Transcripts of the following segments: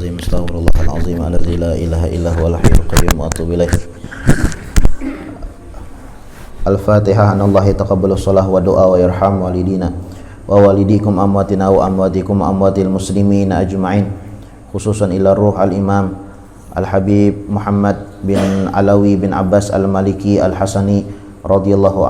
العظيم استغفر الله العظيم الذي لا إله إلا هو الحي القيوم وأتوب إليه. Al-Fatihah. Anallahu taqabbalu shalah wa du'a wa yarham walidina wa walidikum amwatina wa amwatikum amwatil muslimina ajma'in, khususan ila ruh al-imam al-habib Muhammad bin Alawi bin Abbas al-Maliki al-Hasani radhiyallahu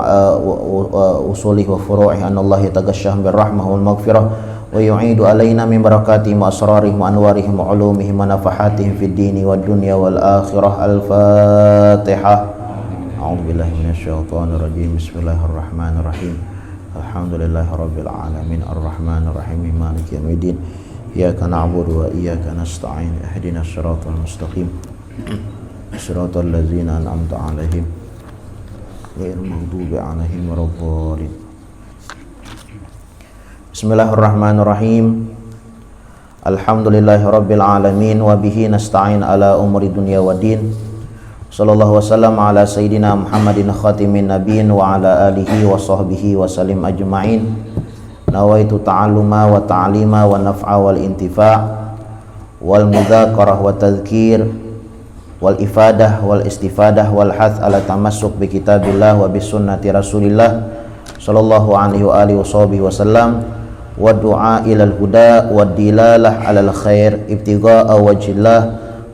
usulih wa furu'ih. Anallahu tagashshah birrahmah wal maghfirah wa yu'idu alaina min barakatihim wa asrarihim wa anwarihim wa ulumihim wa nafahatihim fid dini wad dunya wal akhirah. Al-Fatihah. A'udzubillahi minasyaitonir rajim. Bismillahirrahmanirrahim. Alhamdulillahi rabbil alamin arrahmanir rahim maliki yaumiddin. Iyyaka na'budu wa iyyaka nasta'in. Ihdinas siratal mustaqim. Siratal ladzina an'amta 'alaihim ghairil maghdubi 'alaihim waladdallin. Bismillahirrahmanirrahim. Alhamdulillahi rabbil alamin wa bihi nasta'in ala umuri dunya waddin. Sallallahu wasallam ala sayyidina Muhammadin khatimin nabiyyin wa ala alihi wa sahbihi wa salim ajma'in. Nawaitu ta'alluma wa ta'lima wa naf'a wal intifa' wal mudzakarah wa tadhkir wal ifadah wal istifadah wal hath ala tamassuk bi kitabillah wa bi sunnati rasulillah sallallahu alaihi wa alihi wa sahbihi wa sallam wa du'a ilal huda wa dilalah alal khair ibtigha'a wajhillah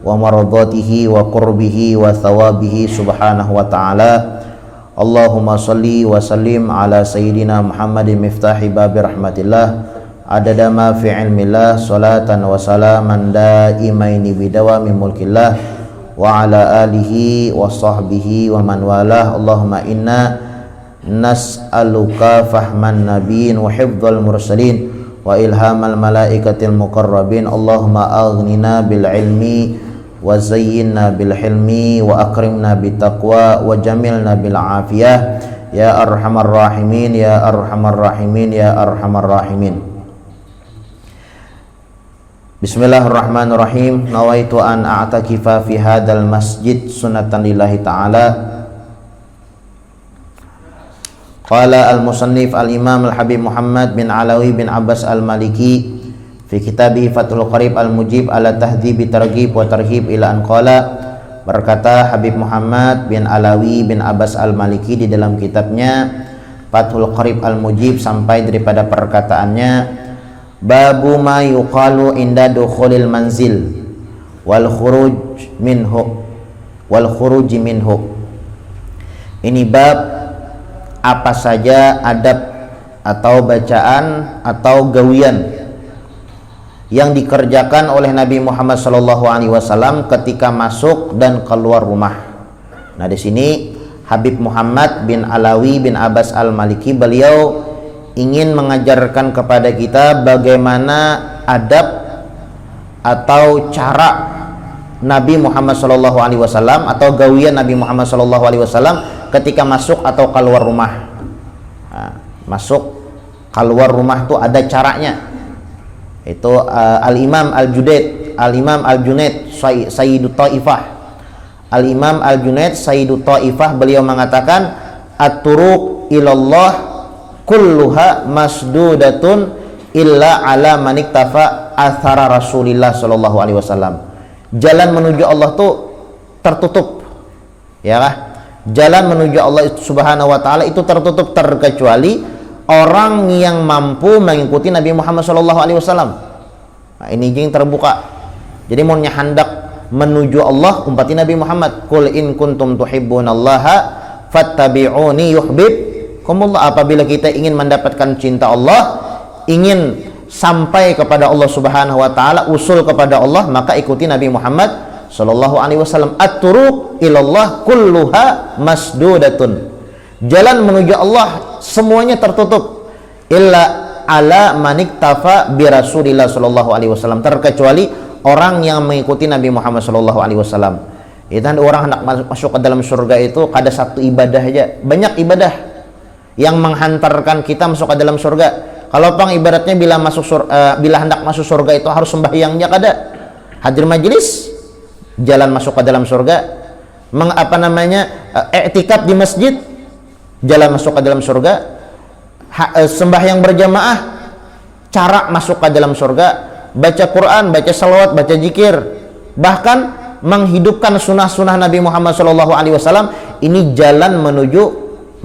wa maradatihi wa qurbihi wa thawabihi subhanahu wa ta'ala. Allahumma salli wa sallim ala sayyidina Muhammadin miftahi babi rahmatillah adada ma fi ilmillah salatan wa salaman daimaini bidawami mulkillah wa ala alihi wa sahbihi wa man walah. Allahumma inna nas'aluka fahman nabiyyin wa hifdzal mursalin wa ilhamal malaikatil muqarrabin. Allahumma aghnina bil ilmi wa zayyinna bil hilmi wa akrimna bit taqwa wa jamilna bil afiyah ya arhamar rahimin ya arhamar rahimin ya arhamar rahimin. Bismillahirrahmanirrahim. Nawaitu an a'takifa fi hadzal masjid sunnatan lillahi ta'ala. Qala al-musannif al-imam al-habib Muhammad bin Alawi bin Abbas al-Maliki fi kitabih Fathul Qarib al-Mujib ala tahdhibi targhib wa tarhib ila an qala. Berkata Habib Muhammad bin Alawi bin Abbas al-Maliki di dalam kitabnya Fathul Qarib al-Mujib sampai daripada perkataannya, babu ma yuqalu inda dukhulil manzil wal khuruj minhu wal khuruj minhu. Ini bab apa saja adab atau bacaan atau gawian yang dikerjakan oleh Nabi Muhammad SAW ketika masuk dan keluar rumah. Nah, di sini Habib Muhammad bin Alawi bin Abbas al-Maliki beliau ingin mengajarkan kepada kita bagaimana adab atau cara Nabi Muhammad SAW atau gawian Nabi Muhammad SAW ketika masuk atau keluar rumah. Nah, masuk keluar rumah itu ada caranya. Itu Al-Imam Al-Junaid, Al-Imam Al-Junaid Sayyidut Taifah. Al-Imam Al-Junaid Sayyidut Taifah beliau mengatakan at-turuq ilallah kulluha masdudatun illa ala man iktafa athara Rasulillah sallallahu alaihi wasallam. Jalan menuju Allah itu tertutup. Ya kah? Jalan menuju Allah Subhanahu wa taala itu tertutup terkecuali orang yang mampu mengikuti Nabi Muhammad SAW. Nah, ini yang terbuka. Jadi mau hendak menuju Allah umpati Nabi Muhammad. Qul in kuntum tuhibbunallaha fattabi'uni yuhibbukumullah. Apabila kita ingin mendapatkan cinta Allah, ingin sampai kepada Allah Subhanahu wa taala, usul kepada Allah, maka ikuti Nabi Muhammad sallallahu alaihi wasallam. At-turuq ilallah kulluha masdudatun. Jalan menuju Allah semuanya tertutup illa ala maniktafa bi Rasulillah sallallahu alaihi wasallam, terkecuali orang yang mengikuti Nabi Muhammad sallallahu alaihi wasallam. Itu orang hendak masuk ke dalam surga itu kada satu ibadah aja, banyak ibadah yang menghantarkan kita masuk ke dalam surga. Kalau pang ibaratnya bila hendak masuk surga itu harus sembahyangnya kada, hadir majelis, jalan masuk ke dalam surga, i'tikaf di masjid, jalan masuk ke dalam surga, sembahyang berjamaah, cara masuk ke dalam surga, baca Quran, baca salawat, baca zikir, bahkan menghidupkan sunnah-sunnah Nabi Muhammad SAW. Ini jalan menuju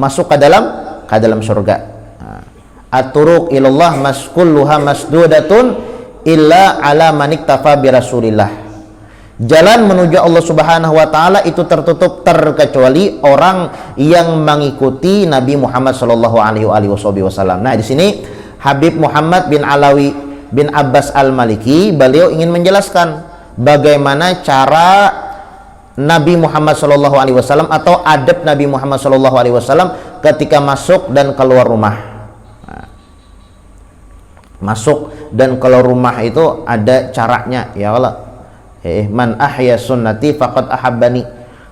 masuk ke dalam surga. At-turuq ilallah maskulluha masdudatun illa ala maniktafa bi Rasulillah. Jalan menuju Allah Subhanahu wa taala itu tertutup terkecuali orang yang mengikuti Nabi Muhammad sallallahu alaihi wasallam. Nah, di sini Habib Muhammad bin Alawi bin Abbas Al-Maliki, beliau ingin menjelaskan bagaimana cara Nabi Muhammad sallallahu alaihi wasallam atau adab Nabi Muhammad sallallahu alaihi wasallam ketika masuk dan keluar rumah. Masuk dan keluar rumah itu ada caranya, ya Allah. Man ahya sunnati faqad ahabbani.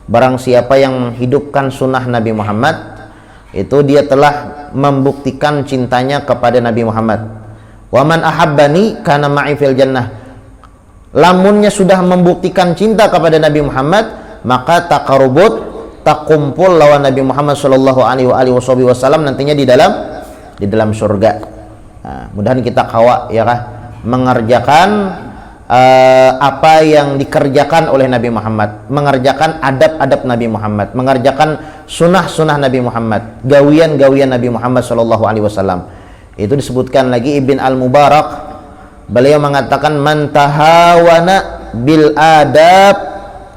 Barang siapa yang menghidupkan sunnah Nabi Muhammad, itu dia telah membuktikan cintanya kepada Nabi Muhammad. Wa man ahabbani kana ma'i fil jannah. Lamunnya sudah membuktikan cinta kepada Nabi Muhammad, maka takumpul lawan Nabi Muhammad sallallahu alaihi wasallam nantinya di dalam surga. Nah, mudahan kita kawa ya kah mengerjakan apa yang dikerjakan oleh Nabi Muhammad, mengerjakan adab-adab Nabi Muhammad, mengerjakan sunnah-sunnah Nabi Muhammad, gawian-gawian Nabi Muhammad sallallahu alaihi wasallam. Itu disebutkan lagi Ibn Al-Mubarak, beliau mengatakan man tahawana bil adab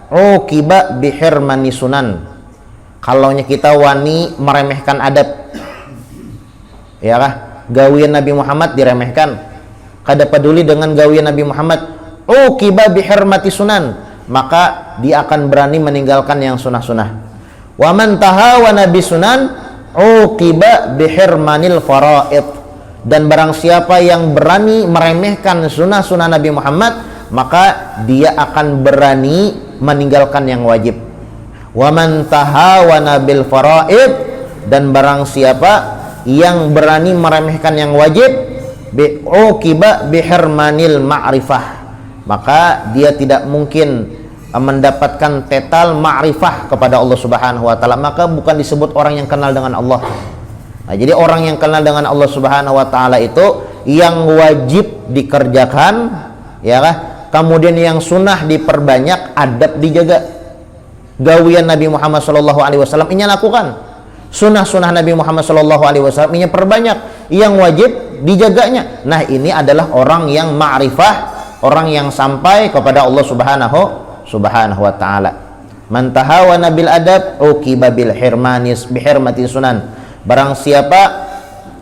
uqiba bihirmani sunan. Kalaunya kita wani meremehkan adab, ya kah, gawian Nabi Muhammad diremehkan, kada peduli dengan gawian Nabi Muhammad, uqiba bihirmati sunan, maka dia akan berani meninggalkan yang sunnah-sunnah. Wa man tahawana bisunan uqiba bihirmanil faraid. Dan barang siapa yang berani meremehkan sunnah-sunnah Nabi Muhammad, maka dia akan berani meninggalkan yang wajib. Wa man tahawana bil faraid, dan barang siapa yang berani meremehkan yang wajib, uqiba bihirmanil ma'rifah, maka dia tidak mungkin mendapatkan tetal ma'rifah kepada Allah Subhanahu wa taala, maka bukan disebut orang yang kenal dengan Allah. Nah, jadi orang yang kenal dengan Allah Subhanahu wa taala itu yang wajib dikerjakan, ya kah? Kemudian yang sunnah diperbanyak, adab dijaga. Gawian Nabi Muhammad sallallahu alaihi wasallam ini lakukan. Sunnah-sunnah Nabi Muhammad sallallahu alaihi wasallam ini perbanyak, yang wajib dijaganya. Nah, ini adalah orang yang ma'rifah, orang yang sampai kepada Allah Subhanahu wa taala. Man tahawana bil adab uqiba bil bihirmati sunan. Barang siapa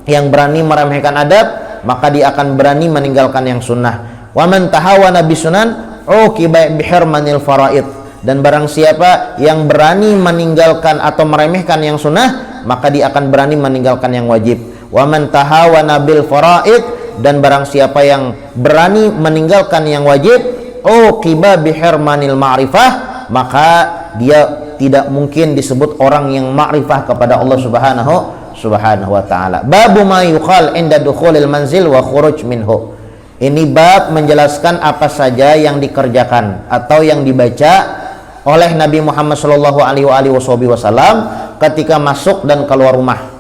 yang berani meremehkan adab, maka dia akan berani meninggalkan yang sunnah. Wa man tahawana bisunan uqiba bihirmanil faraid. Dan barang siapa yang berani meninggalkan atau meremehkan yang sunnah, maka dia akan berani meninggalkan yang wajib. Wa man tahawana bil faraid, dan barang siapa yang berani meninggalkan yang wajib, uqiba bihirmanil ma'rifah, maka dia tidak mungkin disebut orang yang ma'rifah kepada Allah Subhanahu wa taala. Babu ma yuqal inda dukhulil manzil wa khuruj minhu. Ini bab menjelaskan apa saja yang dikerjakan atau yang dibaca oleh Nabi Muhammad sallallahu alaihi wasallam ketika masuk dan keluar rumah.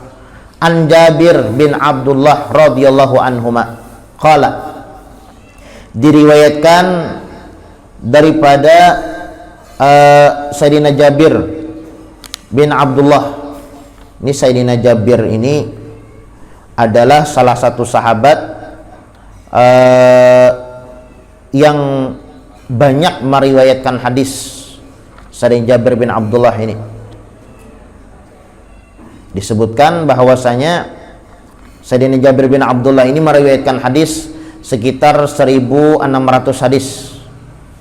An Jabir bin Abdullah radhiyallahu anhuma qala, diriwayatkan daripada Sayyidina Jabir bin Abdullah. Ini Sayyidina Jabir ini adalah salah satu sahabat yang banyak meriwayatkan hadis. Sayyidina Jabir bin Abdullah ini disebutkan bahwasanya Sayyidina Jabir bin Abdullah ini meriwayatkan hadis sekitar 1600 hadis.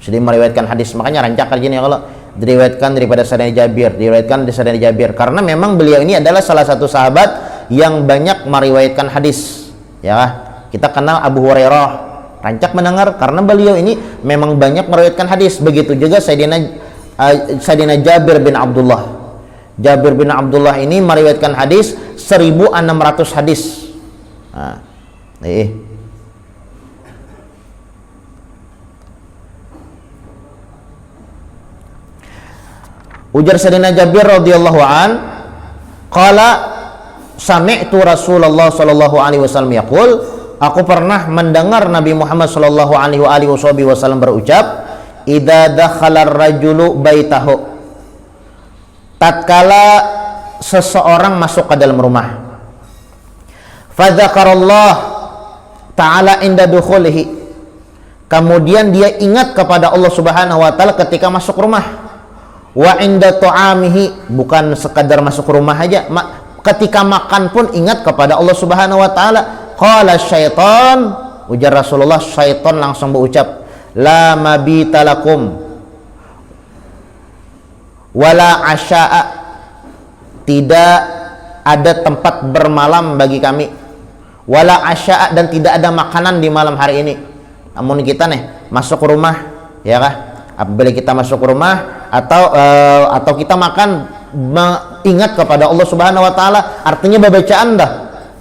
Jadi meriwayatkan hadis, makanya rancak gini ya, kalau diriwayatkan daripada Sayyidina Jabir, diriwayatkan dari Sayyidina Jabir, karena memang beliau ini adalah salah satu sahabat yang banyak meriwayatkan hadis. Ya, kita kenal Abu Hurairah, rancak mendengar karena beliau ini memang banyak meriwayatkan hadis. Begitu juga Sayyidina Jabir bin Abdullah. Jabir bin Abdullah ini meriwayatkan hadis 1600 hadis. Nah, ujar Sayyidina Jabir radhiyallahu an, qala sami'tu Rasulullah sallallahu alaihi wasallam yaqul, aku pernah mendengar Nabi Muhammad sallallahu alaihi wasallam berucap, idza dakhala ar-rajulu baitahu, tatkala seseorang masuk ke dalam rumah, fa dzakarallah ta'ala inda dukhulihi, kemudian dia ingat kepada Allah Subhanahu wa taala ketika masuk rumah, wa inda tu'amihi, bukan sekadar masuk rumah aja, ketika makan pun ingat kepada Allah Subhanahu wa taala. Qala syaitan, ujar Rasulullah, syaitan langsung berucap, la mabita lakum wala asya'a, tidak ada tempat bermalam bagi kami, wala asya'a, dan tidak ada makanan di malam hari ini. Namun kita nih masuk ke rumah, ya kah? Apabila kita masuk ke rumah atau kita makan, ingat kepada Allah Subhanahu wa taala, artinya bacaan dah.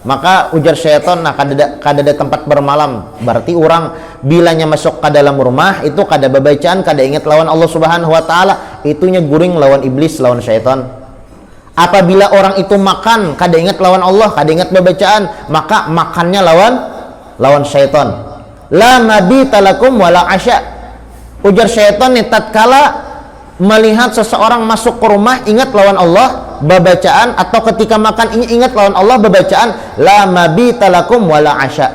Maka ujar syaitan, nah kada ada tempat bermalam, berarti orang bilanya masuk ke dalam rumah itu kada bacaan, kada ingat lawan Allah Subhanahu wa taala, itunya guring lawan iblis, lawan syaitan. Apabila orang itu makan kada ingat lawan Allah, kada ingat bacaan, maka makannya lawan syaitan. La mabita lakum wala asya, ujar syaitan nih, tatkala melihat seseorang masuk ke rumah ingat lawan Allah babacaan, atau ketika makan ingat lawan Allah babacaan, la mabita lakum wala asya,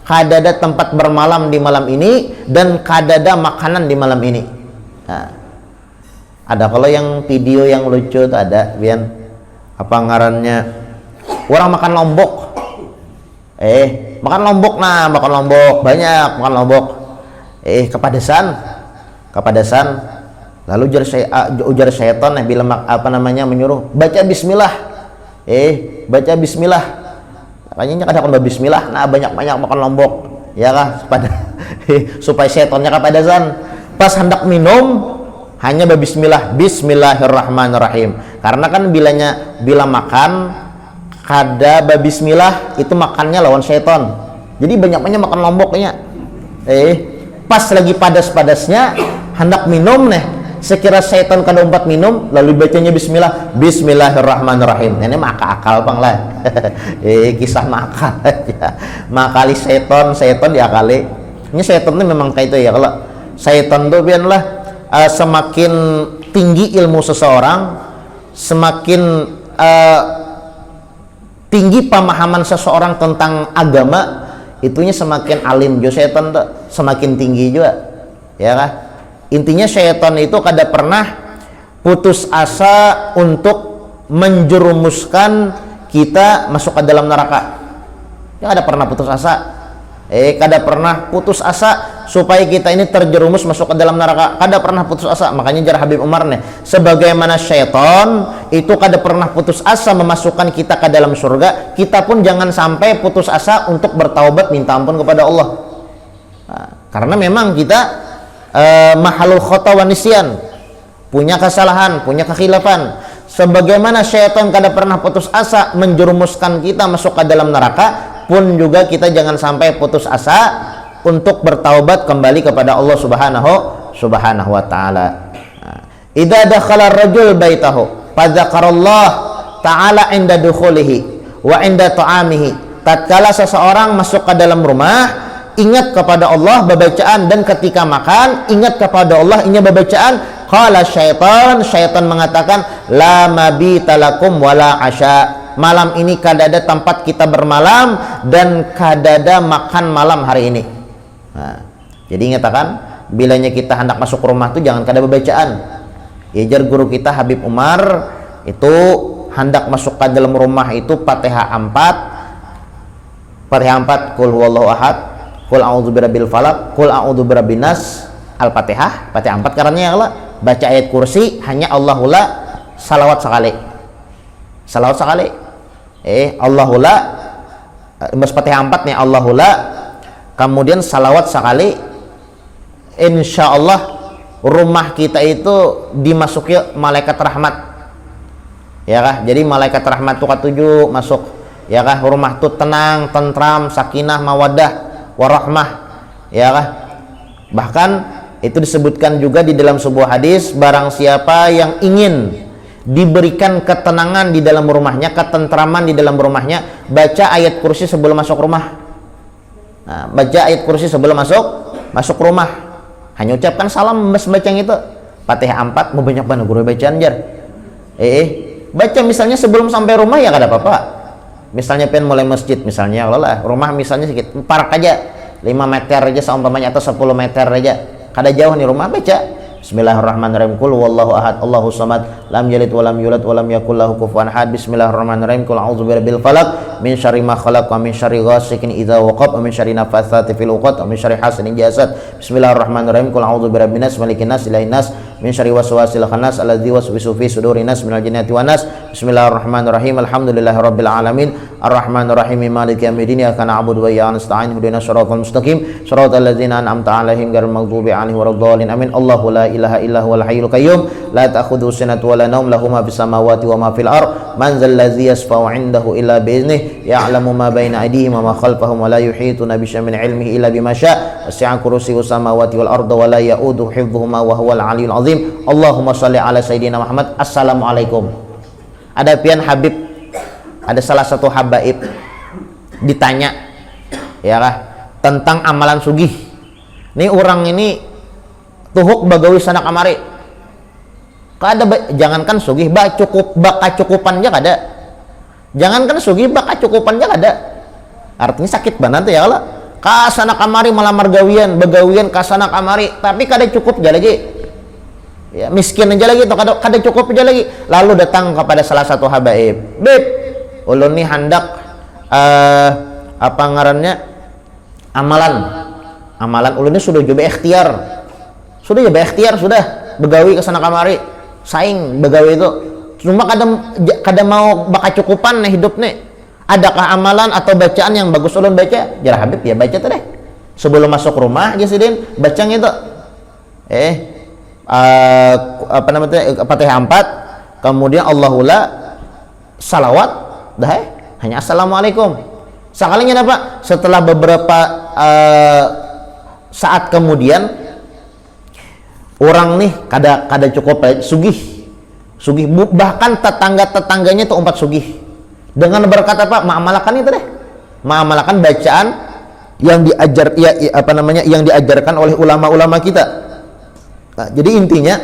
kada ada tempat bermalam di malam ini dan kada ada makanan di malam ini. Nah, ada kalau yang video yang lucu tuh ada, Bian, apa ngarannya, orang makan lombok, makan lombok, nah makan lombok banyak, makan lombok, kepedesan. Lalu ujar syaitan bila menyuruh baca bismillah, baca bismillah, makanya kada akan bismillah, nah banyak makan lombok, ya kah, supaya syaitannya kepedesan. Pas hendak minum hanya bismillah, bismillahirrahmanirrahim, karena kan bila makan kada bismillah itu makannya lawan syaitan, jadi banyak makan lomboknya. Pas lagi padas-padasnya hendak minum nih, sekira syaitan kada umpat minum, lalu bacanya bismillah, bismillahirrahmanirrahim. Ini maka akal bang lah. Kisah maka ya. Makali syaitan diakali. Ini syaitan ini memang kayak itu ya. Kalau syaitan tuh biarlah semakin tinggi ilmu seseorang, semakin tinggi pemahaman seseorang tentang agama, itunya semakin alim jo syaitan tuh, semakin tinggi juga, ya kah? Intinya syaitan itu kada pernah putus asa untuk menjerumuskan kita masuk ke dalam neraka. Dia kada pernah putus asa. Kada pernah putus asa supaya kita ini terjerumus masuk ke dalam neraka. Kada pernah putus asa. Makanya jar Habib Umar nih, sebagaimana syaitan itu kada pernah putus asa memasukkan kita ke dalam surga, kita pun jangan sampai putus asa untuk bertaubat minta ampun kepada Allah. Nah, karena memang kita mahalul khata wa nisyan, punya kesalahan, punya kekhilafan. Sebagaimana syaitan kada pernah putus asa menjerumuskan kita masuk ke dalam neraka, pun juga kita jangan sampai putus asa untuk bertaubat kembali kepada Allah Subhanahu wa taala. Idza dakhala ar-rajul baitahu fadzakarallah ta'ala inda dukhulihi wa inda ta'amihi, tatkala seseorang masuk ke dalam rumah ingat kepada Allah babacaan, dan ketika makan ingat kepada Allah inya babacaan. Qala syaitan mengatakan, la mabita lakum wala asya, malam ini kada ada tempat kita bermalam dan kada ada makan malam hari ini. Nah, jadi ingatkan bilanya kita hendak masuk rumah tuh jangan kada babacaan. Yajar guru kita Habib Umar itu hendak masuk ke dalam rumah itu Fatihah 4, Qul huwallahu ahad, Qul a'udzu birabbil falaq, Qul a'udzu birabbin nas, Al-Fatihah, Fatihah 4 karena ya Allah, baca ayat kursi hanya Allahullah, salawat sekali. Allahullah, mas Fatihah 4 nih Allahullah, kemudian salawat sekali, insyaallah rumah kita itu dimasuki malaikat rahmat. Ya kah? Jadi malaikat rahmat tuh ketujuh masuk. Ya kah? Rumah tuh tenang, tentram, sakinah, mawaddah, warahmah, ya kah? Bahkan itu disebutkan juga di dalam sebuah hadis, barang siapa yang ingin diberikan ketenangan di dalam rumahnya, ketentraman di dalam rumahnya, baca ayat kursi sebelum masuk rumah. Nah, baca ayat kursi sebelum masuk rumah. Hanya ucapkan salam baca yang itu. Fatihah 4 mau banyak banget guru bacaan jar. Baca misalnya sebelum sampai rumah ya kada apa-apa. Misalnya pengen mulai masjid misalnya, kalau lah rumah misalnya sedikit park aja 5 meter aja seumpamanya atau 10 meter aja. Kada jauh nih rumah baca Bismillahirrahmanirrahim. Qul huwallahu ahad, Allahus samad, lam yalid wa lam yulad wa lam yakul lahu kufuwan ahad. Bismillahirrahmanirrahim. Qul a'udzu birabbil falaq min syarri ma khalaq wa min syarri ghasiqin idza waqab wa min syarri nafatsati fil 'uqad wa min syarri hasidin idza hasad. Bismillahirrahmanirrahim. Qul a'udzu birabbin nas, malikin nas, ilahin nas, min syarri waswasil khannas alladzi waswisu fi sudurin nas minal jinnati wan nas. Bismillahirrahmanirrahim. Alhamdulillahirabbil alamin, arrahmanirrahim, maliki yaumiddin, iyyaka na'budu wa iyyaka nasta'in, ihdinas siratal mustaqim, siratal ladzina an'amta 'alaihim ghairil maghdubi alaihim waladdallin. Amin. Allahu la ilaha illa huwal hayyul qayyum, la ta'khudhuhu sinatun wa la nawm, lahu ma fis samawati wa ma fil ard, man dzal ladzi yashfa'u 'indahu illa bi idzni, ya'lamu ma baina aydihim wa ma khalfahum, wa la yuhituna bi syai'in min 'ilmihi illa bima syaa', wasi'a kursiyyuhu samawati wal arda wa la ya'uduhu hifdhuhuma wa huwal 'aliyyul 'azim. Allahumma shalli ala sayyidina Muhammad. Assalamualaikum. Ada pian Habib, ada salah satu habaib ditanya ya kah tentang amalan sugih. Nih orang ini tuhuk bagawi sana kamari. Kada jangankan sugih baka cukupan aja kada. Jangankan sugih baka cukupan aja kada. Artinya sakit banget ya kalau kasana kamari malah margawian begawian kasana kamari tapi kada cukup aja lagi. Ya, miskin aja lagi atau kada cukup aja lagi. Lalu datang kepada salah satu habaib, "Bib, ulun nih hendak apa ngarannya? Amalan ulun ini sudah coba ikhtiar. Sudah begawi ke sana kamari. Saing begawi itu. Cuma kada mau baka cukupan nih hidup nih. Adakah amalan atau bacaan yang bagus ulun baca?" Jar Habib, ya baca tuh deh. Sebelum masuk rumah aja sidin baca itu. Apa namanya, Fatihah 4, kemudian Allahullah, salawat, dah hanya assalamualaikum. Sekalinya apa? Setelah beberapa saat kemudian orang nih kada cukup sugih, bahkan tetangganya itu umpat sugih dengan berkata apa? Mengamalkan itu deh, mengamalkan bacaan yang yang diajarkan oleh ulama-ulama kita. Nah, jadi intinya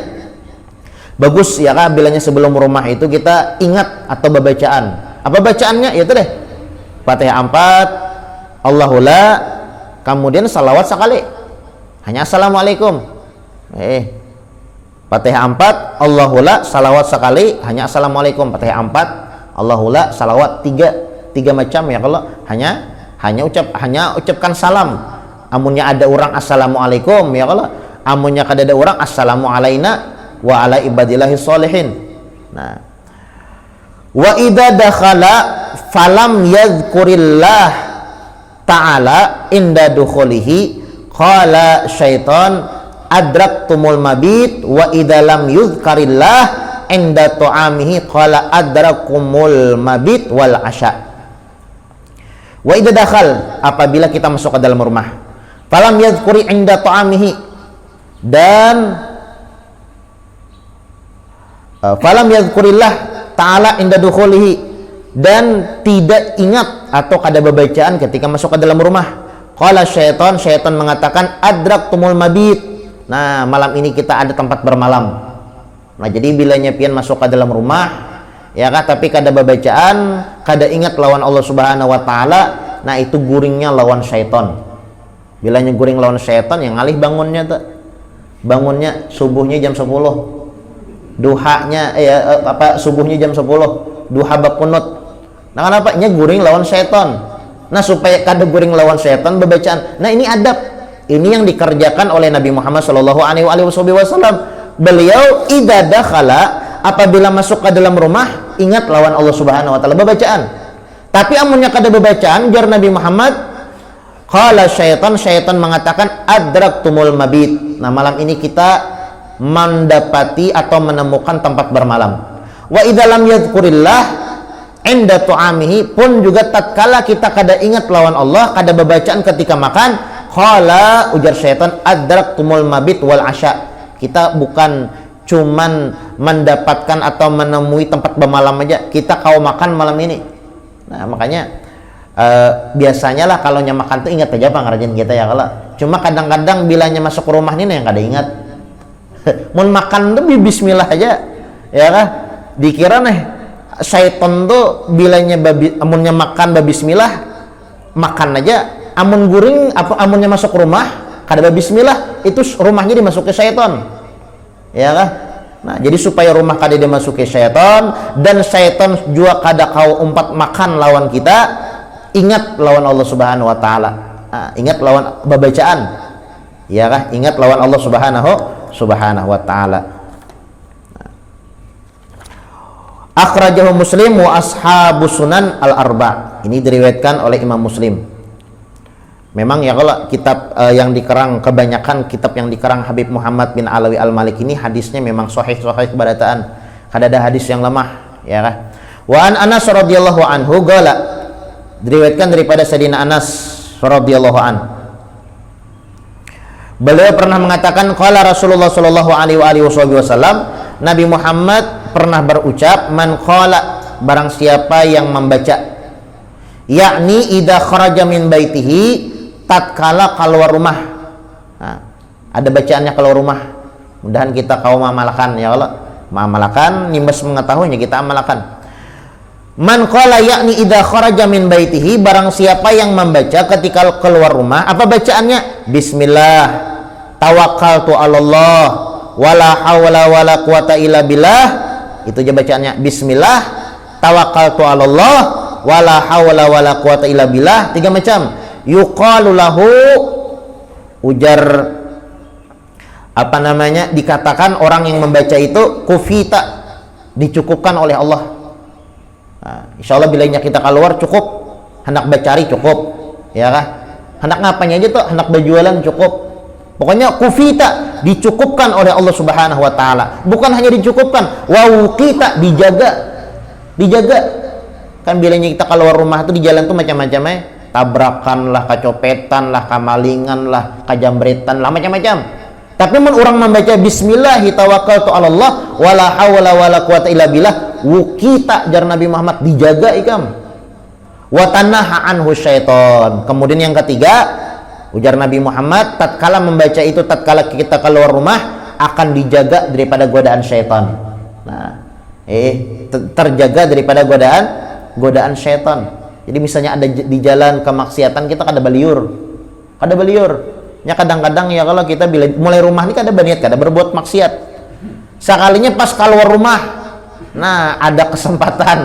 bagus ya kak bilangnya sebelum rumah itu kita ingat atau bacaan. Apa bacaannya? Ya itu deh. Fatihah 4, Allahullah, kemudian salawat sekali. Hanya assalamualaikum. Fatihah 4, Allahullah, salawat sekali, hanya assalamualaikum. Fatihah 4, Allahullah, salawat tiga macam ya kalau hanya ucapkan salam. Amunnya ada orang assalamualaikum ya kalau amunnya kada ada orang assalamu alaina wa ala ibadillahi sholihin. Nah, wa idza dakhala falam yadhkurillah ta'ala inda dukhulihi qala syaitan adraktumul mabit, wa idza lam yuzkarillah inda ta'amihi qala adrakumul mabit wal asya. Wa idza dakhal, apabila kita masuk ke dalam rumah, falam yadhkuri inda ta'amihi, dan falam yadhkurillah ta'ala inda dukhulihi, dan tidak ingat atau kada bacaan ketika masuk ke dalam rumah. Qala syaitan mengatakan adraktumul mabit. Nah, malam ini kita ada tempat bermalam. Nah, jadi bilanya pian masuk ke dalam rumah ya kah tapi kada bacaan, kada ingat lawan Allah Subhanahu wa taala, nah itu guringnya lawan syaitan. Bilanya guring lawan syaitan yang ngalih bangunnya subuhnya jam 10, duhanya subuhnya jam 10, duha bab kunut. Nah kenapa? Nya guring lawan syaitan. Nah supaya kada guring lawan syaitan bebacaan. Nah ini adab. Ini yang dikerjakan oleh Nabi Muhammad sallallahu alaihi wasallam. Beliau idza dakhala, apabila masuk ke dalam rumah, ingat lawan Allah Subhanahu wa taala bebacaan. Tapi amunnya kada bebacaan, jar Nabi Muhammad, qala syaitan mengatakan adraktumul mabit. Nah malam ini kita mendapati atau menemukan tempat bermalam. Wa idza lam yadhkurillah inda tu'amihi, pun juga tatkala kita kada ingat lawan Allah, kada bebacaan ketika makan, qala, ujar syaitan, adraktumul mabit wal asya. Kita bukan cuman mendapatkan atau menemui tempat bermalam aja, kita kau makan malam ini. Nah makanya Biasanya lah kalau makan tuh ingat aja pengrajin kita ya kalau. Cuma kadang-kadang bilanya masuk ke rumah ini yang kada ingat. Mun makan tuh bismillah aja, ya kan? Dikira nih syaiton tuh bilanya amunnya makan bismillah, makan aja. Amun guring apa amunnya masuk rumah kada bismillah, itu rumahnya dimasuki syaiton, ya kan? Nah, jadi supaya rumah kada dimasuki syaiton dan syaiton juga kada kau umpat makan lawan kita, ingat lawan Allah Subhanahu wa taala. Nah, ingat lawan bacaan. Ya kah? Ingat lawan Allah Subhanahu wa taala. Akhrajahu Muslim wa ashabus sunan al-arba. Ini diriwayatkan oleh Imam Muslim. Memang ya kalau kitab yang dikerang, kebanyakan kitab yang dikerang Habib Muhammad bin Alawi al-Maliki ini hadisnya memang sahih keberdataan. Kada ada hadis yang lemah, ya kah? Wa an Anas radhiyallahu anhu qala, diriwayatkan daripada Sayyidina Anas radhiyallahu an. Beliau pernah mengatakan qala Rasulullah sallallahu alaihi wasallam, Nabi Muhammad pernah berucap, man qala, barang siapa yang membaca, yakni idza kharaja min baitihi, tatkala keluar rumah. Nah, ada bacaannya keluar rumah. Mudahan kita kaum amalkan ya Allah. Mengamalkan, nimbas mengetahuinya kita amalkan. Man qala yakni idza kharaja min baitihi, barang siapa yang membaca ketika keluar rumah, apa bacaannya? Bismillah, tawakkaltu 'alallah, wala haula wala quwata illa billah. Itu aja bacaannya. Bismillah, tawakkaltu 'alallah, wala haula wala quwata illa billah. 3 macam. Yuqalu lahu, ujar apa namanya, dikatakan orang yang membaca itu kufita, dicukupkan oleh Allah. Nah, insya Allah bilanya kita keluar cukup, hendak bacari cukup, ya kah? Hendak ngapain aja tuh, hendak berjualan cukup. Pokoknya kufita, dicukupkan oleh Allah Subhanahu wa taala. Bukan hanya dicukupkan, kita dijaga. Kan bilanya kita keluar rumah tuh di jalan tuh macam-macam, tabrakan lah, kecopetan lah, kamalingan lah, kajambretan lah, macam-macam. Tapi mun orang membaca bismillahi tawakkaltu 'alallah wala haula wala quwata illa billah, wukita, jar Nabi Muhammad, dijaga ikam. Wa tanaha anhu syaiton. Kemudian yang ketiga, ujar Nabi Muhammad, tatkala membaca itu, tatkala kita keluar rumah, akan dijaga daripada godaan syaitan. Nah, terjaga daripada godaan syaitan. Jadi misalnya ada di jalan kemaksiatan, kita kada baliur. Ya kadang-kadang ya kalau kita bila mulai rumah ini kada berniat, kada berbuat maksiat. Sekalinya pas keluar rumah, nah ada kesempatan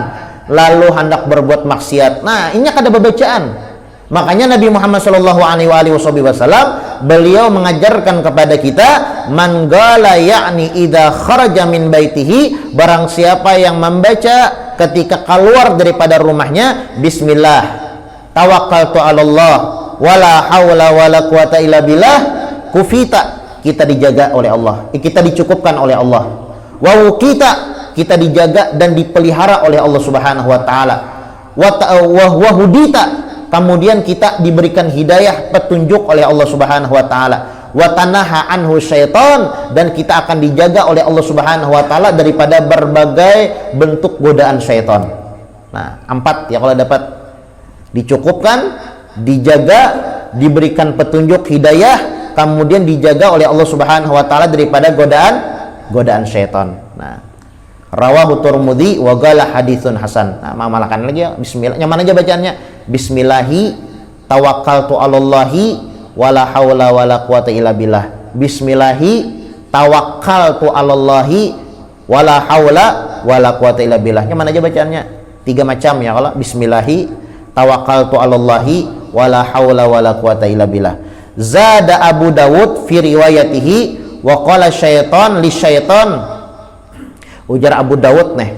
lalu hendak berbuat maksiat. Nah, ini kada bacaan. Makanya Nabi Muhammad sallallahu alaihi wasallam beliau mengajarkan kepada kita, man qala yakni idza kharaja min baitihi, barang siapa yang membaca ketika keluar daripada rumahnya, bismillah, tawakkaltu 'alallah, wala haula wala quwata illa billah, kufita, kita dijaga oleh Allah, kita dicukupkan oleh Allah. Wa kita dijaga dan dipelihara oleh Allah Subhanahu wa taala. Wa hudita, kemudian kita diberikan hidayah, petunjuk oleh Allah Subhanahu wa taala. Wa tanaha anhu syaitan, dan kita akan dijaga oleh Allah Subhanahu wa taala daripada berbagai bentuk godaan syaitan. Nah, 4 ya kalau dapat, dicukupkan, dijaga, diberikan petunjuk hidayah, kemudian dijaga oleh Allah Subhanahu wa taala daripada godaan syaitan. Nah, rawahu Tirmidzi wa qala haditsun hasan. Nah, malakan lagi ya, bismillah. Yang mana aja bacaannya? Bismillahi tawakkaltu 'alallahi wala haula wala quwata illa billah. Bismillahi tawakkaltu 'alallahi wala haula wala quwata illa billah. Yang mana aja bacaannya? 3 macam ya kalau bismillahi tawakkaltu 'alallahi wala haula wala quwata illa billah. Zada Abu Dawud fi riwayatihi wa qala syaitan li syaitan. Ujar Abu Dawud nih,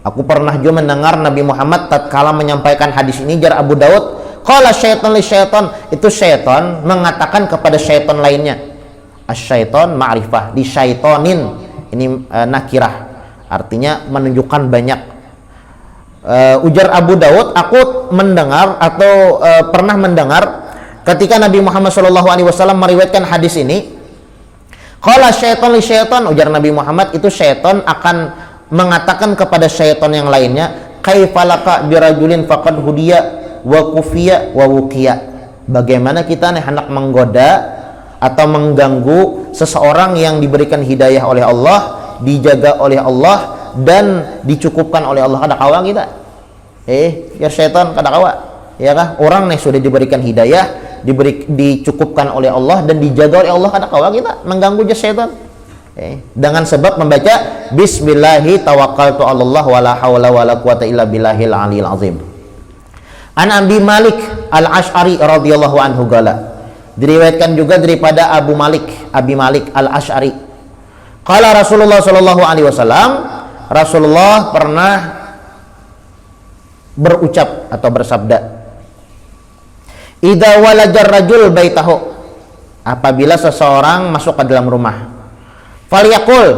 aku pernah juga mendengar Nabi Muhammad tatkala menyampaikan hadis ini, jar Abu Dawud, qala syaitan li syaitan, itu syaitan mengatakan kepada syaitan lainnya. Asy-syaitan ma'rifah, di syaitonin ini nakirah, artinya menunjukkan banyak. Ujar Abu Dawud, aku mendengar atau pernah mendengar ketika Nabi Muhammad SAW meriwayatkan hadis ini, qala syaitan li syaitan, ujar Nabi Muhammad, itu syaitan akan mengatakan kepada syaitan yang lainnya, kaifalaka birajulin faqad hudiya wa kufiya wa wuqiya. Bagaimana kita nih hendak menggoda atau mengganggu seseorang yang diberikan hidayah oleh Allah, dijaga oleh Allah, dan dicukupkan oleh Allah. Kada kawa kita ya setan kada kawa, ya kah? Orang nih sudah diberikan hidayah, dicukupkan oleh Allah dan dijaga oleh Allah, kada kawa kita mengganggu setan dengan sebab membaca bismillahi tawakkaltu 'alallah wala haula wala quwata illa billahil aliyil azim. An Abi Malik Al-Asy'ari radhiyallahu anhu qala, diriwayatkan juga daripada Abi Malik Al-Asy'ari, qala Rasulullah sallallahu alaihi wasallam, Rasulullah pernah berucap atau bersabda, idza walajar rajul baitahu, apabila seseorang masuk ke dalam rumah, falyaqul,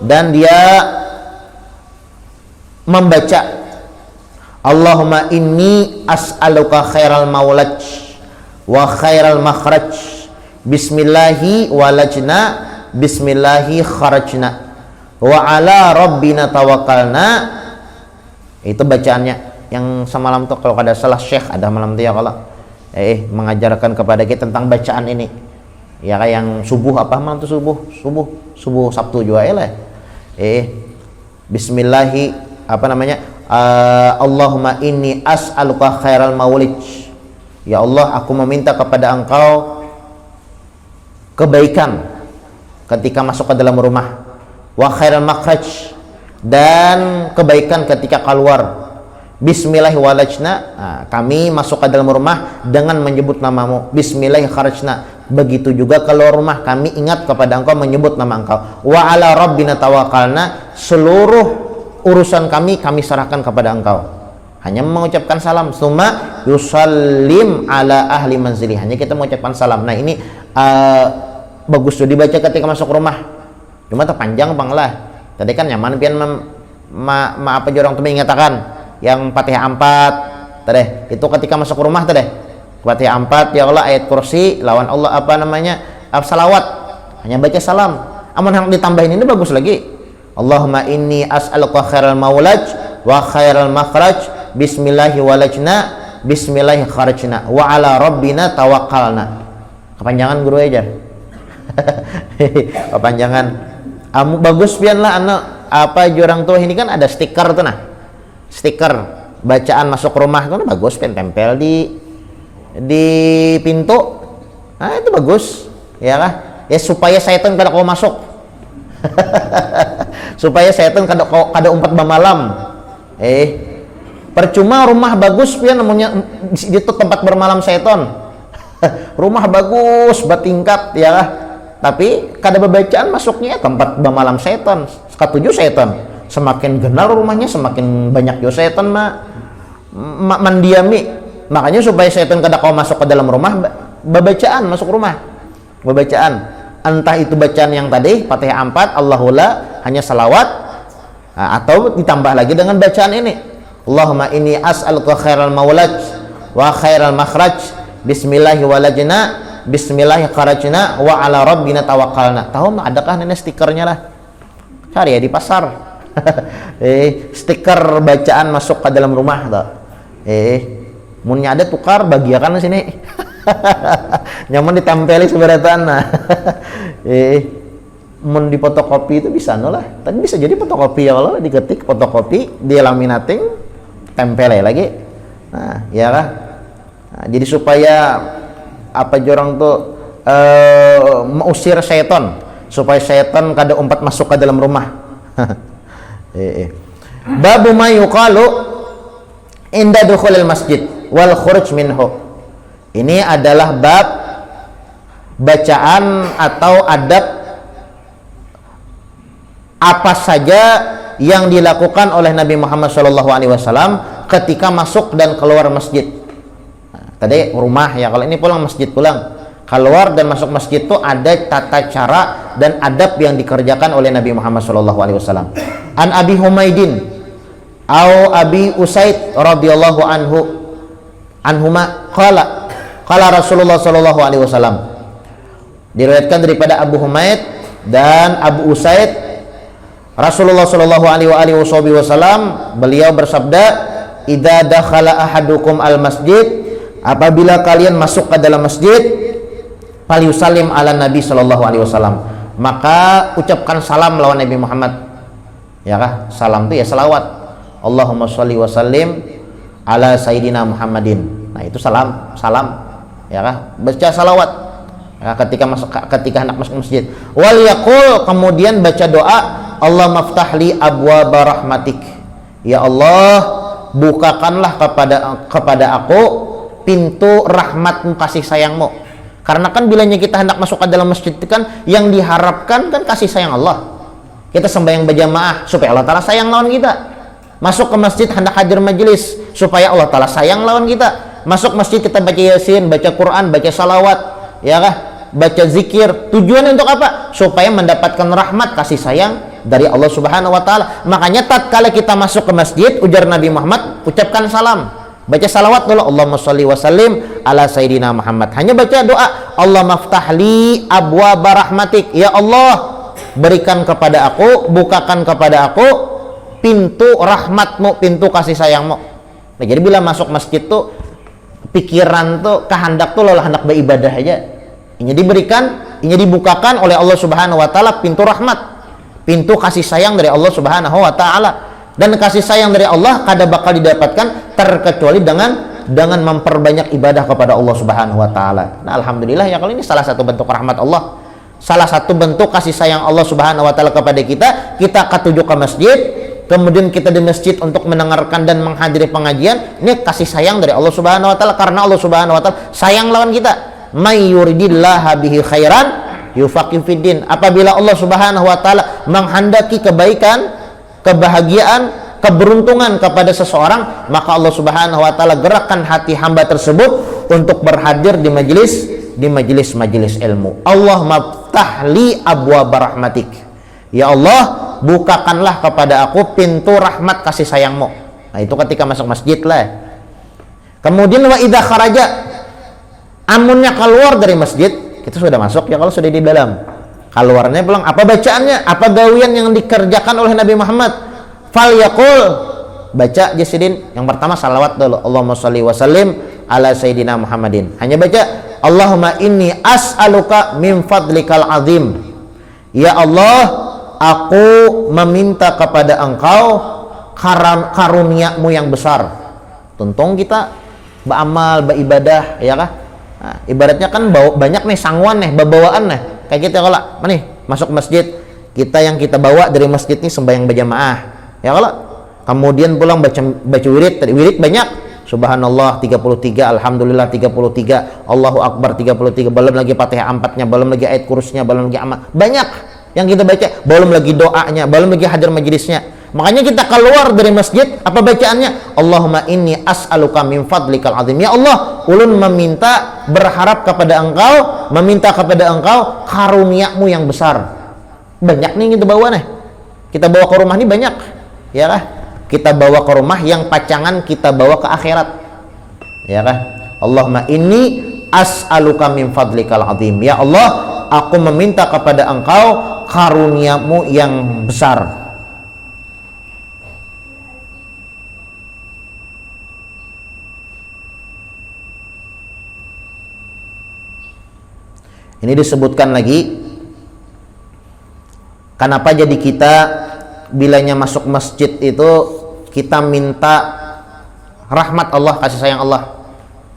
dan dia membaca, Allahumma inni as'aluka khairal maulaj wa khairal makhraj, bismillahi walajna bismillahi kharajna wa ala rabbina tawakkalna. Itu bacaannya yang semalam tuh kalau ada salah Syekh ada malam tuh ya, kalau mengajarkan kepada kita tentang bacaan ini ya, kayak yang subuh apa malam tuh, subuh Sabtu juga lah. Bismillahi apa namanya, Allahumma inni as'aluka khairal maulij, ya Allah aku meminta kepada engkau kebaikan ketika masuk ke dalam rumah, wa khairal makhraj, dan kebaikan ketika keluar, bismillahi walajna, kami masuk ke dalam rumah dengan menyebut namamu, bismillahi kharajna, begitu juga keluar rumah kami ingat kepada engkau, menyebut nama engkau, wa ala rabbina tawakkalna, seluruh urusan kami serahkan kepada engkau. Hanya mengucapkan salam, summa yusallim ala ahli manzili, hanya kita mengucapkan salam. Nah ini bagus tuh dibaca ketika masuk rumah, cuma terpanjang bang lah tadi kan nyaman pian apa jorong tuh mengatakan yang Fatihah 4 tadi itu ketika masuk rumah tadi Fatihah 4 ya Allah, ayat kursi lawan Allah apa namanya salawat, hanya baca salam. Amun yang ditambahin ini bagus lagi, Allahumma inni as'aluka khairal maulaj wa khairal makhraj, bismillahi walajna bismillahi kharajna wa ala rabbina tawakkalna. Kepanjangan guru aja kepanjangan bagus pian lah anak apa jurang tuh ini kan ada stiker tuh, nah stiker bacaan masuk rumah tuh bagus pian tempel di pintu, nah itu bagus ya kah, ya supaya setan kada kau masuk supaya setan kada umpat bamalam. Percuma rumah bagus pian namanya itu tempat bermalam setan rumah bagus bertingkat ya kah, tapi kada bebacaan masuknya tempat bamalam setan, ketujuh setan semakin genal rumahnya semakin banyak yo setan mendiami. Makanya supaya setan kada kau masuk ke dalam rumah, bebacaan masuk rumah, bebacaan entah itu bacaan yang tadi Fatihah 4 Allahullah hanya salawat, atau ditambah lagi dengan bacaan ini, Allahumma inni as'aluka khairal maulaj wa khairal makhraj, bismillahi walajna bismillahi kharajna wa ala rabbina tawakkalna. Tahu adakah nenek stikernya lah, cari ya di pasar stiker bacaan masuk ke dalam rumah tuh. Munnya ada tukar bagiakan sini nyaman ditempeli seberatan mun di fotokopi itu bisa no lah, tapi bisa jadi fotokopi ya kalau diketik fotokopi dia laminating tempel lagi, nah ya lah. Nah, jadi supaya apa jorang tuh mengusir setan, supaya setan kada umpat masuk ke dalam rumah. Babu ma yuqalu inda dukhulil masjid wal khuruj minhu. Ini adalah bab bacaan atau adab apa saja yang dilakukan oleh Nabi Muhammad SAW ketika masuk dan keluar masjid. Nah, tadi rumah ya, kalau ini pulang masjid pulang, keluar dan masuk masjid itu ada tata cara dan adab yang dikerjakan oleh Nabi Muhammad SAW. An Abi Humaidin au Abi Usaid radhiyallahu anhuma qala Rasulullah SAW. Diriwayatkan daripada Abu Humaid dan Abu Usaid, Rasulullah SAW beliau bersabda, idza dakhala ahadukum al masjid, apabila kalian masuk ke dalam masjid, falyusallim ala Nabi sallallahu alaihi wasallam, maka ucapkan salam lawan Nabi Muhammad. Ya kah? Salam itu ya selawat. Allahumma sholli wa sallim ala sayyidina Muhammadin. Nah, itu salam, ya kah? Baca salawat ya, ketika hendak masuk masjid. Wal yaqul, kemudian baca doa, Allah maftahli abwaba rahmatik, ya Allah bukakanlah kepada aku pintu rahmatmu, kasih sayangmu. Karena kan bilanya kita hendak masuk ke dalam masjid itu kan yang diharapkan kan kasih sayang Allah. Kita sembahyang berjamaah supaya Allah Ta'ala sayang lawan kita. Masuk ke masjid hendak hadir majelis supaya Allah Ta'ala sayang lawan kita. Masuk masjid kita baca yasin, baca Quran, baca salawat, ya kah? Baca zikir. Tujuannya untuk apa? Supaya mendapatkan rahmat, kasih sayang dari Allah Subhanahu wa Ta'ala. Makanya tatkala kita masuk ke masjid, ujar Nabi Muhammad, ucapkan salam, baca salawat dulu, Allahumma sholli wa sallim ala sayyidina Muhammad. Hanya baca doa, Allah maftahli abwaba rahmatik, ya Allah berikan kepada aku, bukakan kepada aku pintu rahmatmu, pintu kasih sayangmu. Nah, jadi bila masuk masjid tuh pikiran tuh kehendak tuh lalu hendak beribadah aja. Ini diberikan, ini dibukakan oleh Allah Subhanahu wa Ta'ala pintu rahmat, pintu kasih sayang dari Allah Subhanahu wa Ta'ala. Dan kasih sayang dari Allah kada bakal didapatkan terkecuali dengan memperbanyak ibadah kepada Allah Subhanahu wa Ta'ala. Nah, alhamdulillah ya, kalau ini salah satu bentuk rahmat Allah, salah satu bentuk kasih sayang Allah Subhanahu wa Ta'ala kepada kita. Kita ketujuh ke masjid, kemudian kita di masjid untuk mendengarkan dan menghadiri pengajian. Ini kasih sayang dari Allah Subhanahu wa Ta'ala, karena Allah Subhanahu wa Ta'ala sayang lawan kita. May yuridillaha bihi khairan yufaqihu fiddin. Apabila Allah Subhanahu wa Ta'ala menghendaki kebaikan, kebahagiaan, keberuntungan kepada seseorang, maka Allah Subhanahu wa Ta'ala gerakkan hati hamba tersebut untuk berhadir di majelis ilmu. Allah maftahli abwaba rahmatik, ya Allah bukakanlah kepada aku pintu rahmat kasih sayangmu. Nah, itu ketika masuk masjid lah. Kemudian wa idza kharaja, amunnya keluar dari masjid, kita sudah masuk ya, kalau sudah di dalam, keluarnya pulang, apa bacaannya, apa gawian yang dikerjakan oleh Nabi Muhammad? Fal yaqul, baca jasidin, yang pertama salawat dulu, Allahumma sholli wa sallim ala sayyidina Muhammadin. Hanya baca Allahumma inni as'aluka min fadlikal azim, ya Allah aku meminta kepada engkau karuniamu yang besar. Tuntung kita beramal, beribadah, ya kah? Nah, ibaratnya kan banyak nih sangguan nih, bawaan nih, kayak gitu kalau nih masuk masjid, kita yang kita bawa dari masjid nih sembahyang berjamaah, ya kalau kemudian pulang baca wirid banyak, subhanallah 33, alhamdulillah 33, Allahu akbar 33, belum lagi Fatihah 4-nya, belum lagi ayat kurusnya, belum lagi amal, banyak yang kita baca, belum lagi doanya, belum lagi hadir majelisnya. Makanya kita keluar dari masjid, apa bacaannya? Allahumma inni as'aluka min fadlikal azim, ya Allah ulun meminta, berharap kepada engkau, meminta kepada engkau karuniamu yang besar. Banyak nih kita bawa nih, kita bawa ke rumah nih banyak, ya kah? Kita bawa ke rumah yang pacangan kita bawa ke akhirat, ya kah? Allahumma inni as'aluka min fadlikal azim, ya Allah aku meminta kepada engkau karuniamu yang besar. Ini disebutkan lagi, kenapa jadi kita bilanya masuk masjid itu kita minta rahmat Allah, kasih sayang Allah.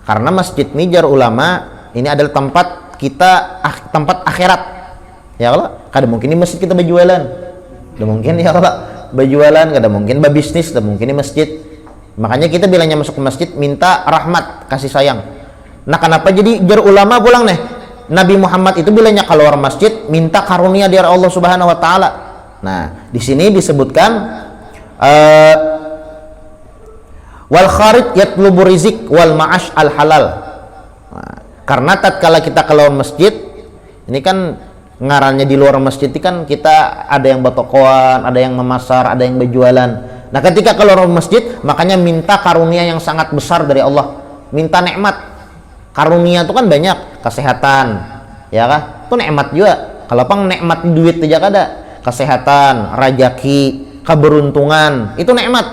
Karena masjid ini jar ulama ini adalah tempat kita, tempat akhirat. Ya kalau kadang mungkin di masjid kita berjualan, kadang mungkin ya kalau berjualan, kadang mungkin berbisnis, kadang mungkin di masjid. Makanya kita bilanya masuk ke masjid minta rahmat, kasih sayang. Nah, kenapa jadi jar ulama pulang nih? Nabi Muhammad itu bilanya keluar masjid minta karunia dari Allah Subhanahu wa Ta'ala. Nah, di sini disebutkan wal kharij yatlubu rizik wal ma'ash al halal. Nah, karena tatkala kita keluar masjid, ini kan ngarannya di luar masjid itu kan kita ada yang bertokoan, ada yang memasar, ada yang berjualan. Nah, ketika keluar masjid, makanya minta karunia yang sangat besar dari Allah, minta nikmat. Karunia itu kan banyak, kesehatan, ya kah? Itu nikmat juga. Kalau pang nikmat duit aja kada, kesehatan, rajaki, keberuntungan, itu nikmat.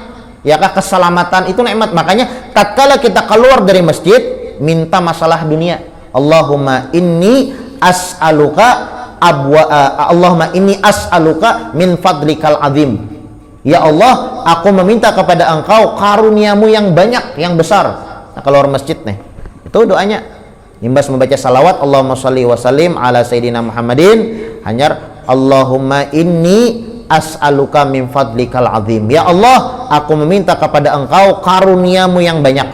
kah keselamatan itu nikmat. Makanya tatkala kita keluar dari masjid minta masalah dunia. Allahumma inni as'aluka min fadlikal azim. Ya Allah, aku meminta kepada Engkau karuniamu yang banyak, yang besar. Nah, keluar masjid nih, itu doanya. Imbas membaca salawat, Allahumma sholli wa sallim ala sayyidina Muhammadin, hanyar Allahumma inni as'aluka min fadlikal azim. Ya Allah, aku meminta kepada Engkau karuniamu yang banyak.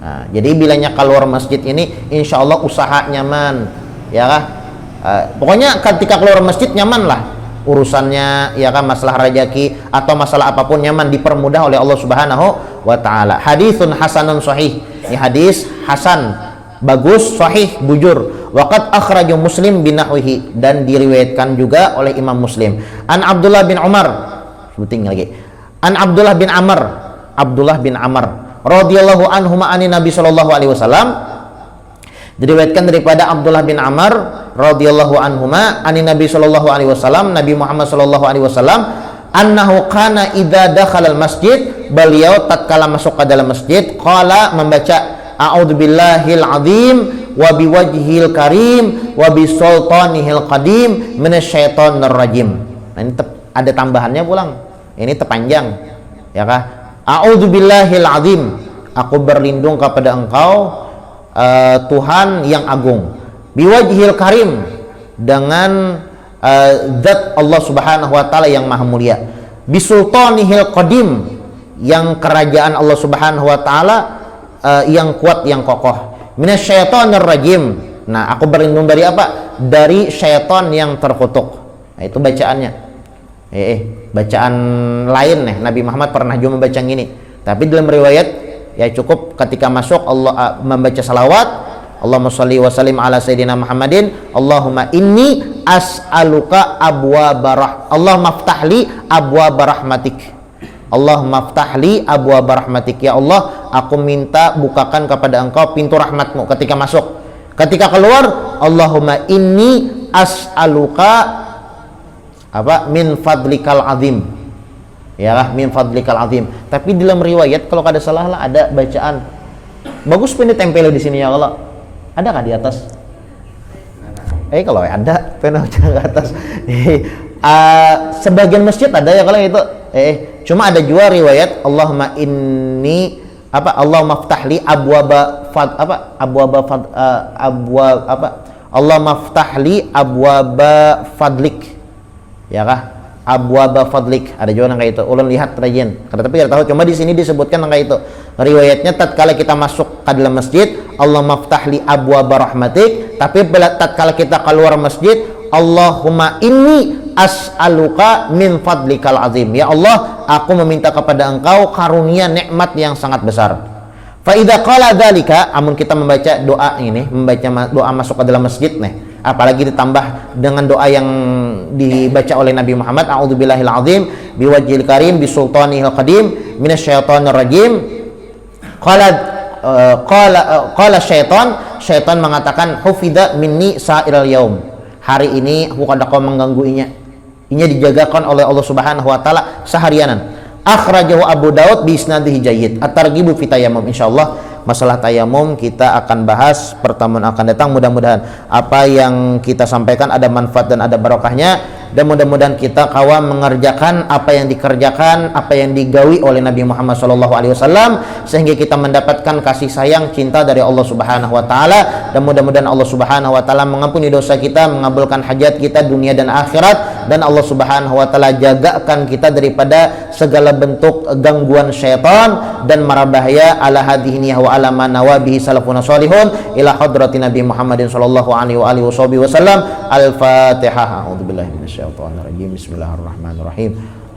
Nah, jadi bilanya keluar masjid ini insya Allah usaha nyaman, ya kah? Pokoknya ketika keluar masjid nyaman lah urusannya, ya kan, masalah rezeki atau masalah apapun nyaman, dipermudah oleh Allah Subhanahu wa taala. Haditsun hasanun sahih. Ini hadis hasan, bagus, sahih, bujur. Waqad akhraju Muslim binahwihi, dan diriwayatkan juga oleh Imam Muslim. An Abdullah bin Umar, sebutin lagi. An Abdullah bin Amr radhiyallahu anhuma anin Nabi sallallahu alaihi wasallam. Diriwayatkan daripada Abdullah bin Amr radhiyallahu anhuma anin Nabi sallallahu alaihi wasallam, Nabi Muhammad sallallahu alaihi wasallam, annahu kana idza dakhala al masjid, beliau tatkala masuk ke dalam masjid, qala, membaca a'udzubillahil azim wa biwajhil karim wa bisultanihil qadim minasyaitonir rajim. Nah, ini ada tambahannya pulang. Ini terpanjang, ya kah? A'udzubillahil azim, aku berlindung kepada Engkau Tuhan yang agung. Biwajhil karim, dengan zat Allah Subhanahu wa taala yang maha mulia. Bisultanihil qadim, yang kerajaan Allah Subhanahu wa taala yang kuat, yang kokoh. Minasyaitonir rajim. Nah, aku berlindung dari apa? Dari syaitan yang terkutuk. Nah, itu bacaannya. Bacaan lain nih, Nabi Muhammad pernah juga membaca gini. Tapi dalam riwayat ya cukup ketika masuk Allah membaca salawat, Allahumma sholli wa sallim ala sayyidina Muhammadin, Allahumma inni as'aluka abwaba Allahumma ftahli abwaba rahmatik. Allahumma ftahli abwaba rahmatik. Ya Allah, aku minta bukakan kepada Engkau pintu rahmatmu ketika masuk. Ketika keluar, Allahumma inni as'aluka min fadlikal azim. Ya lah, min fadlikal azim. Tapi dalam riwayat kalau kada salah lah ada bacaan bagus pun ditempel di sini, ya Allah. Adakah di atas? Kalau ada pernah ke atas. Sebagian masjid ada ya kalau itu. Cuma ada juga riwayat Allahumma inni Allahumma ftahli abwaba Allahumma ftahli abwaba fadlik. Ya kah? Abwaba fadlik, ada juga yang kayak itu. Ulun lihat rajin, tapi tidak tahu. Cuma di sini disebutkan yang kayak itu. Riwayatnya tatkala kita masuk ke dalam masjid, Allahumma ftahli abwaba rahmatik. Tapi tatkala kita keluar masjid, Allahumma inni as'aluka min fadlikal azim. Ya Allah, aku meminta kepada Engkau karunia nikmat yang sangat besar. Fa idza qala dzalika, amun kita membaca doa ini, membaca doa masuk ke dalam masjid nih, apalagi ditambah dengan doa yang dibaca oleh Nabi Muhammad, a'udzubillahil azim biwajhil karim bisultanihil qadim minasyaitonir rajim. Qala syaitan mengatakan, hufidha minni sa'iral yaum. Hari ini aku kada kau mengganggu inya dijagakan oleh Allah Subhanahu wa taala seharianan. Akhrajahu Abu Daud bi isnadihi jayyid. At-targhibu fi tayammum. Insyaallah masalah tayamum kita akan bahas pertemuan akan datang. Mudah-mudahan apa yang kita sampaikan ada manfaat dan ada barokahnya, dan mudah-mudahan kita kawan mengerjakan apa yang dikerjakan, apa yang digawi oleh Nabi Muhammad SAW, sehingga kita mendapatkan kasih sayang, cinta dari Allah Subhanahu wa taala, dan mudah-mudahan Allah Subhanahu wa taala mengampuni dosa kita, mengabulkan hajat kita dunia dan akhirat, dan Allah Subhanahu wa taala jagakan kita daripada segala bentuk gangguan syaitan dan mara bahaya. Ala hadhihi wa ala ma nawabihi salafuna salihun ila hadrati Nabi Muhammadin sallallahu alaihi wa alihi wasallam. Al-Fatihah. A'udzubillahi minasyaitonir rajim. Bismillahirrahmanirrahim.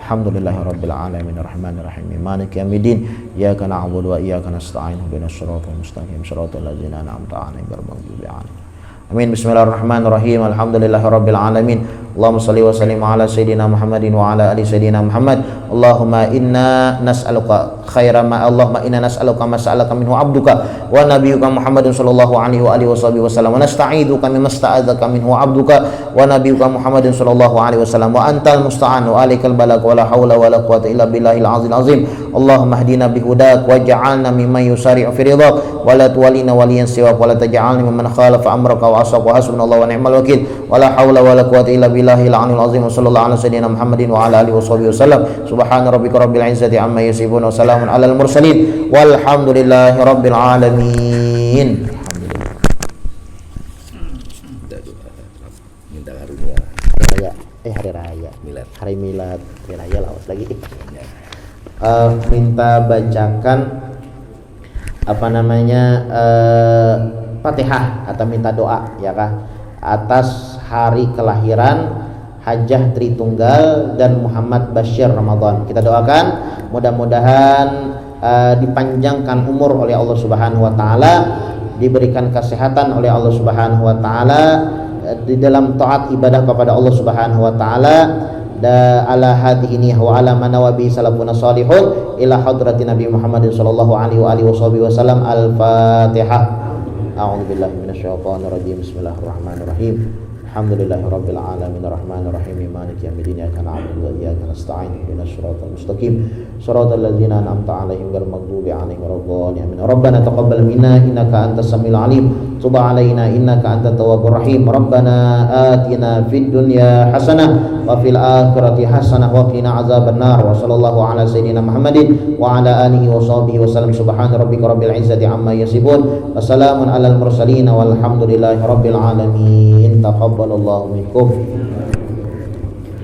Alhamdulillahirabbil alamin arrahmanir rahim maliki yaumiddin. Iyyaka na'budu wa iyyaka nasta'in. Ihdinas siratal mustaqim. Shiratal ladzina an'amta 'alaihim ghairil maghdubi 'alaihim. Amin. Bismillahirrahmanirrahim. Alhamdulillahirabbil alamin. Allahumma shalli wa sallim ala sayyidina Muhammadin wa ala ali sayyidina Muhammad. Allahumma inna nas'aluka khaira ma Allahumma inna nas'aluka ma sa'alaka minhu 'abduka wa nabiyyuka Muhammadun sallallahu alaihi wa alihi wasallam wa nasta'iduka mimma sta'adzaka minhu 'abduka wa nabiyyuka Muhammadun sallallahu alaihi wasallam wa antal musta'an wa alaikal balagh wa la haula wa la quwwata illa billahil azim. Allahumma hdina bihudak waj'alna mimman yusari'u fi ridhak wa la tuwallina waliyan siwak wa la taj'alna mimman khalafa amraka wa asaka wa hasbunallahu wa ni'mal wakeel wa la haula wa la quwwata illa billahil aliyyil azim. Wa sallallahu ala sayyidina Muhammadin wa ala alihi wasallam. Subhana rabbika rabbil izzati amma yasifun wa salamun alal mursalin walhamdulillahi rabbil alamin. Minta karunia Hari raya milad. hari milad hari raya lawas lagi minta bacakan apa namanya Fatihah atau minta doa ya kah atas hari kelahiran Hajah Tritunggal dan Muhammad Bashir Ramadan. Kita doakan mudah-mudahan dipanjangkan umur oleh Allah Subhanahu wa taala, diberikan kesehatan oleh Allah Subhanahu wa taala di dalam taat ibadah kepada Allah Subhanahu wa taala ala hadhihi wa ala manawabi salafuna salihun ila hadratin Nabi Muhammad sallallahu alaihi wa alihi wasallam. Al-Fatihah. A'udzubillahi minasyaitonir rajim. Bismillahirrahmanirrahim. Alhamdulillahirabbil alamin arrahmanir rahim maliki yaumiddin iyyaka na'budu wa iyyaka nasta'in ihdinas siratal mustaqim siratal ladzina an'amta 'alaihim ghairil maghdubi 'alaihim waladdallin amin. Rabbana taqabbal minna innaka antas samiul 'alim tub 'alaina innaka antat tawwabur rahim. Rabbana atina fid dunya hasanah wa fil akhirati hasanah wa qina adzabannar. Wa sallallahu ala sayyidina Muhammadin wa ala alihi wa sahbihi wasallam. Subhana rabbika rabbil izzati amma yasifun wa salamun alal mursalin walhamdulillahi rabbil alamin. Taqabbalallahu minkum.